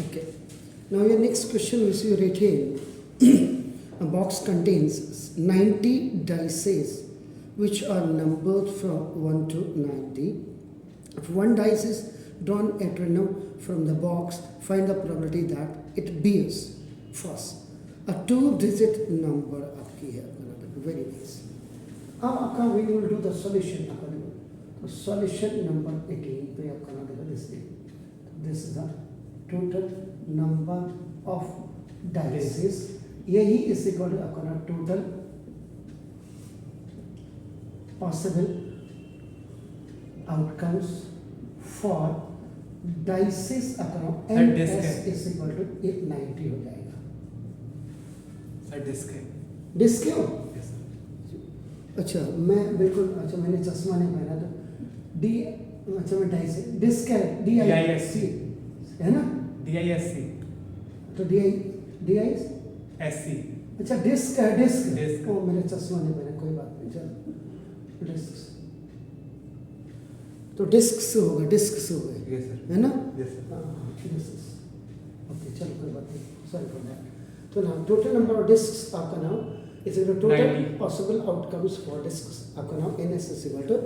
Okay. Now your next question which you retain. A box contains 90 dices which are numbered from 1 to 90. If one dice is drawn at random from the box, find the probability that it bears first a two-digit number. आपकी है very nice. अब आपका we will do the solution. तो solution number 18 पे आपका ना देखो this is the total number of dices. यही is equal to आपका ना total possible outcomes for dices across ns is equal to 90 हो जाएगा. सर डिस्क क्यों? Yes sir. अच्छा मैं बिल्कुल अच्छा मैंने चश्मा नहीं पहना तो डी अच्छा मैं डाइस डिस्क है DISC है ना DISC तो DISC अच्छा डिस्क है डिस्क ओ मैंने चश्मा नहीं पहना कोई बात नहीं चल डिस्क तो डिस्क से होगा यस सर. है ना यस सर. ओके चलो कोई बात नहीं सॉरी फॉर दैट. तो ना टोटल नंबर ऑफ डिस्क्स आपका नाम is equal to total 90. Possible outcomes for discs आपका नाम NS इज इक्वल टू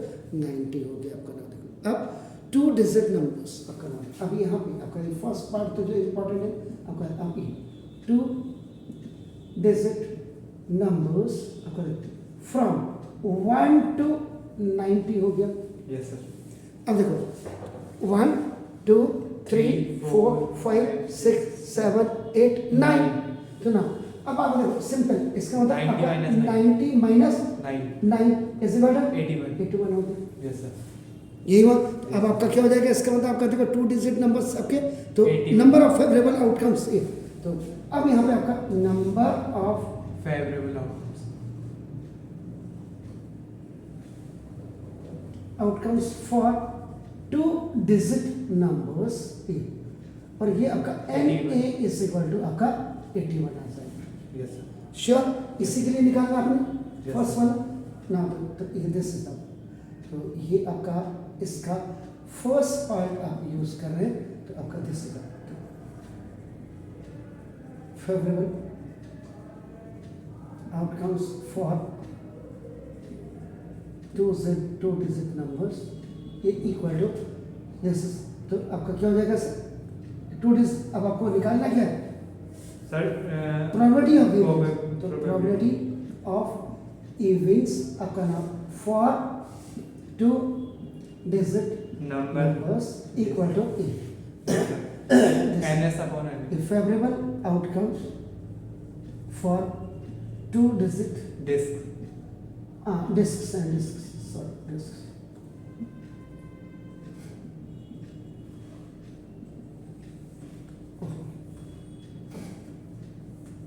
90 हो गया आपका नाम. देखो अब टू डिजिट नंबर्स आपका नाम अब यहाँ पे आपका फर्स्ट पार्ट तो जो इम्पोर्टेंट है आपका अब टू डिजिट नंबर्स आपका फ्रॉम 1 to 90 हो गया. Yes sir. अब देखो 1 2 3 4 5 6 7 8 9 तो ना अब आप देखो सिंपल इसका मतलब 90 माइनस 9 इज इक्वल टू 81 हो गया. Yes sir. यही हुआ. अब आपका क्या हो जाएगा इसका मतलब आपका देखो टू डिजिट नंबर्स आपके तो नंबर ऑफ फेवरेबल आउटकम्स तो अब यहाँ पे आपका number of favourable outcomes outcomes for two digit numbers और ये आपका NA इज इक्वल टू आपका 81 आ जाएगा. Yes sir. श्योर इसी के लिए निकालना आपने Yes, फर्स्ट sir. वन ना तो ये दिस इज तो ये आपका इसका फर्स्ट पार्ट आप यूज कर रहे हैं तो आपका this is favourable outcomes for two digit numbers ये इक्वल टू दिस इज तो आपका क्या हो जाएगा सर टू डिजिट. अब आपको निकालना क्या है सर प्रोबेबिलिटी ऑफ तो प्रोबेबिलिटी ऑफ इवेंट्स आपका नाम for two digit numbers equal to NS upon N. Favourable outcomes for two digit Disk. Discs and discs sorry discs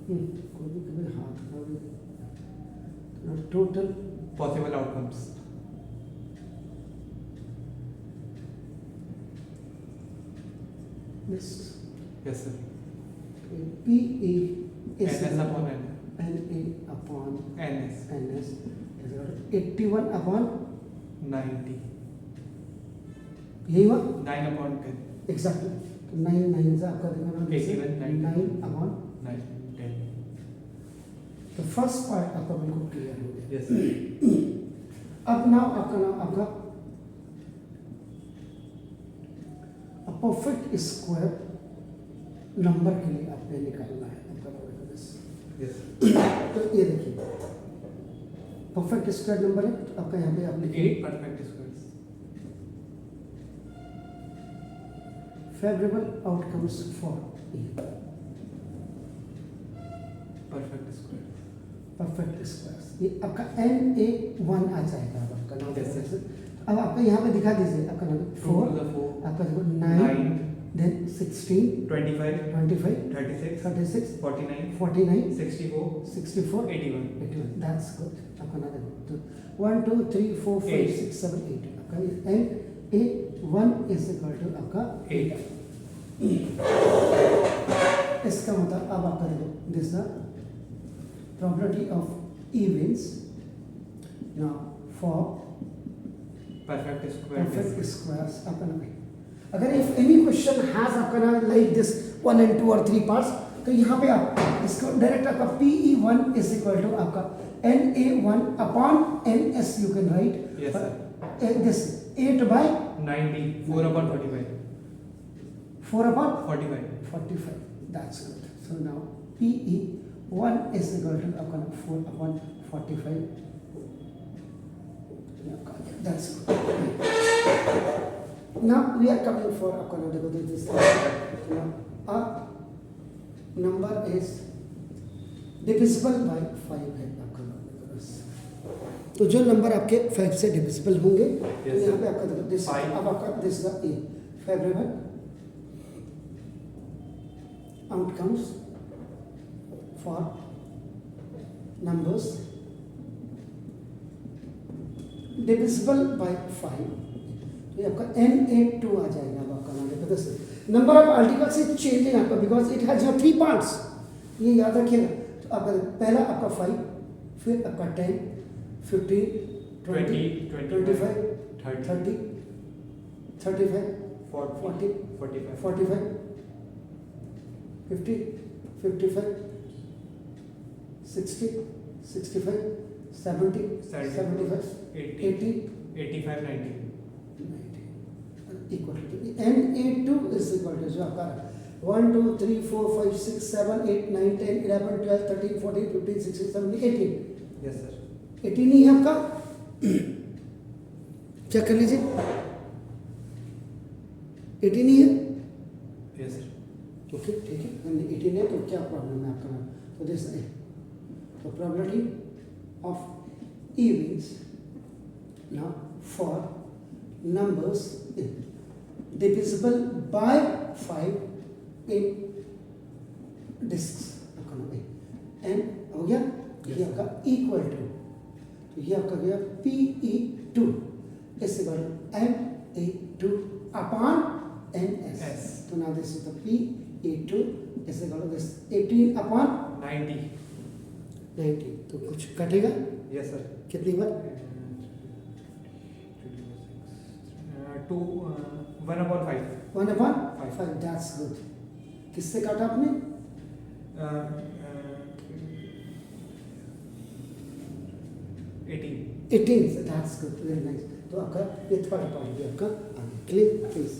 कभी हाथ का टोटल Possible outcomes. डिस्क्स Yes sir. PA is NS upon N. NA upon NS. NS is equal to 81 upon 90. यही हुआ 9 upon 10. Exactly. 9 9 से आपका देखना 81, 9 upon 9, 10. तो फर्स्ट पार्ट आपका बिल्कुल क्लियर हो गया. Yes sir. अब नाउ आपका नाम आपका परफेक्ट स्क्वायर नंबर के लिए आपने निकालना है आपका this. Yes sir. तो ये देखिए परफेक्ट स्क्वायर नंबर है तो आपका यहाँ पे आप लिखिए 8 perfect squares. Favourable outcomes for Perfect square. Perfect squares ये आपका NA1 आ जाएगा अब आपका नाम Yes, sir. अब आपका यहाँ पे दिखा दीजिए आपका नाम 2 4 to the 4. आपका देखो 9 देन 16 25. 25 36. 36 49. 49 64. 64 81. 81 that's good. आपका नाम देखो तो 1 2 3 4 5 Eight. 6 7 8 आपका NA1 इज इक्वल टू आपका 8. इसका मतलब अब आपका देखो this the probability of events now for Perfect square. perfect squares. अगर if any question has like this 1 and 2 और 3 पार्ट्स, तो यहाँ पे आप इसको डायरेक्ट आपका PE1 इज इक्वल टू आपका NA1 upon NS you can write Yes, sir. This 8 by 90. 4 upon 45. 4 upon 45. 45. That's good. So now PE1 is equal to upon 4 upon 45. That's good. Now we are coming for this. Now a number is divisible by 5 है आपका बस। तो जो number आपके 5 से divisible होंगे तो यहाँ पे आपका देखो दिस अब आपका this the A favourable outcomes for numbers divisible by 5, तो ये आपका NA2 आ जाएगा। अब आपका नाम देखो number of articles is changing आपका because it has your 3 parts, ये याद रखिएगा। तो आपका पहला आपका 5, फिर आपका 10, 15, 20, 25, 30, 35, 40, 45, 50, 55, 60, 65, 70, 75, 80, 85, 90. 90 equal to NA2 is equal to जो आपका 1 2 3 4 5 6 7 8 9 10 11 12 13 14 15 16 17 18 Yes, sir. 18 ही है आपका। चेक कर लीजिए 18 ही है। Yes, sir. ओके ठीक है, 18 है तो क्या प्रॉब्लम है आपका? तो दिस है the probability of evens now for numbers divisible by 5 in discs n हो गया। ये आपका इक्वल टू, तो ये आपका गया PE2 is equal to NA2 upon NS। Yes. तो now this is the PE2 is equal to this 18 upon 90. 90, तो कुछ कटेगा Yes, sir. कितनी बार? 1 upon 5. 1 upon Five. 5, that's good. किससे काटा आपने? 18. 18 से, दैट्स गुड, वेरी नाइस। तो आपका ये थर्ड पार्ट भी आपका क्लियर प्लीज।